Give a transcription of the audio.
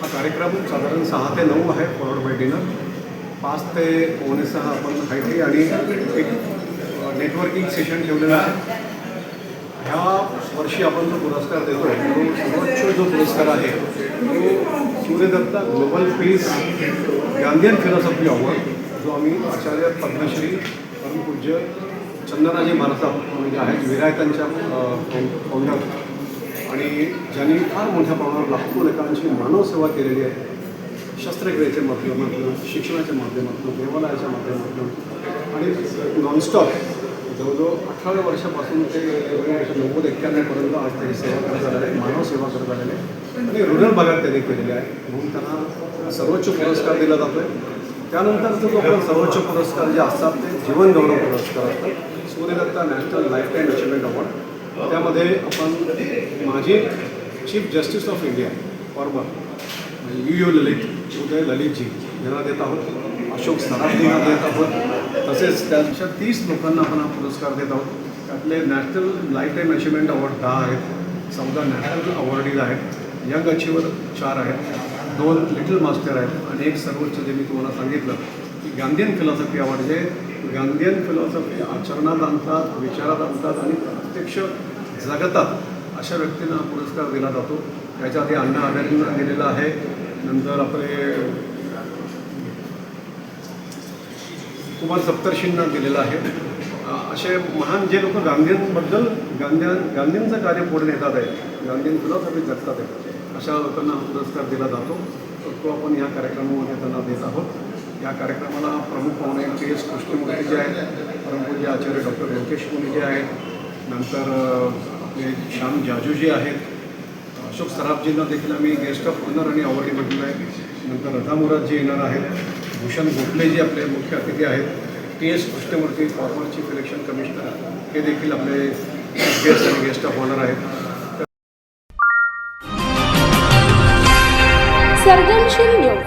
हा कार्यक्रम साधारण 6 ते 9 आहे फॉरवर्ड बाय डिनर. 5 ते 5:45 आपण हाय टी आणि एक नेटवर्किंग सेशन ठेवलेलं आहे. ह्या वर्षी आपण जो पुरस्कार देतो तो सर्वोच्च जो पुरस्कार आहे तो Suryadatta global piece Gandhian philosophy award, जो आम्ही आचार्य पद्मश्री परमपूज्य चंदनाजी महाराज म्हणजे आहेत विरायतांच्या फाउंडर आणि ज्यांनी फार मोठ्या प्रमाणावर लाखो लोकांची मानवसेवा केलेली आहे. शस्त्रक्रियेच्या माध्यमातून, शिक्षणाच्या माध्यमातून, देवालयाच्या माध्यमातून आणि नॉनस्टॉप जवळजवळ 18व्या वर्षापासून ते 1991पर्यंत आज त्यांनी सेवा करत आलेले आहे, मानवसेवा करत आलेले आहे आणि रुरल भागात त्यांनी केलेले आहे. म्हणून त्यांना सर्वोच्च पुरस्कार दिला जातो आहे. त्यानंतरचं जो आपण सर्वोच्च पुरस्कार जे असतात ते जीवन गौरव पुरस्कार असतात. Suryadatta national lifetime achievement award, त्यामध्ये आपण माजी chief justice of India former U Lalit Uday Lalitji यांना देत आहोत. अशोक सराफजींना देत आहोत. तसेच त्याच्या 30 लोकांना आपण हा पुरस्कार देत आहोत. त्यातले national lifetime achievement award 10 आहेत, 14 नॅशनल अवॉर्डीज आहेत, यंग अचिव्हर 4 आहेत, 2 लिटल मास्टर आहेत आणि एक सर्वोच्च जे मी तुम्हाला सांगितलं की गांधीयन फिलॉसॉफी अवॉर्ड, जे गांधीयन फिलॉसॉफी आचरणात आणतात, विचारात आणतात आणि प्रत्यक्ष जगतात अशा व्यक्तींना हा पुरस्कार दिला जातो. त्याच्या आधी अण्णा हजारेंना दिलेला आहे, नंतर आपले कुमार सप्तर्षींना दिलेला आहे. असे महान जे लोक गांधींचं कार्य पुढे नेतात आहे, गांधीयन फिलॉसॉफी जगतात आहे, अशा लोकांना हा पुरस्कार दिला जातो. तो आपण ह्या कार्यक्रमामध्ये त्यांना देत आहोत. या कार्यक्रमाला प्रमुख पाहुणे PS कृष्णमूर्ती जे आहेत, परमपूज्य आचार्य डॉक्टर लोकेश मुनी जे आहेत, नंतर आपले श्याम जाजूजी आहेत, अशोक सराफजींना देखील आम्ही गेस्ट ऑफ ऑनर आणि अवॉर्डी म्हटलं आहे. नंतर रथा मुरादजी येणार आहेत, भूषण गोखलेजी आपले मुख्य अतिथी आहेत, PS Krishnamurthy former chief election commissioner हे देखील आपले गेस्ट आणि गेस्ट ऑफ ऑनर आहेत. सर्जनशील न्यूज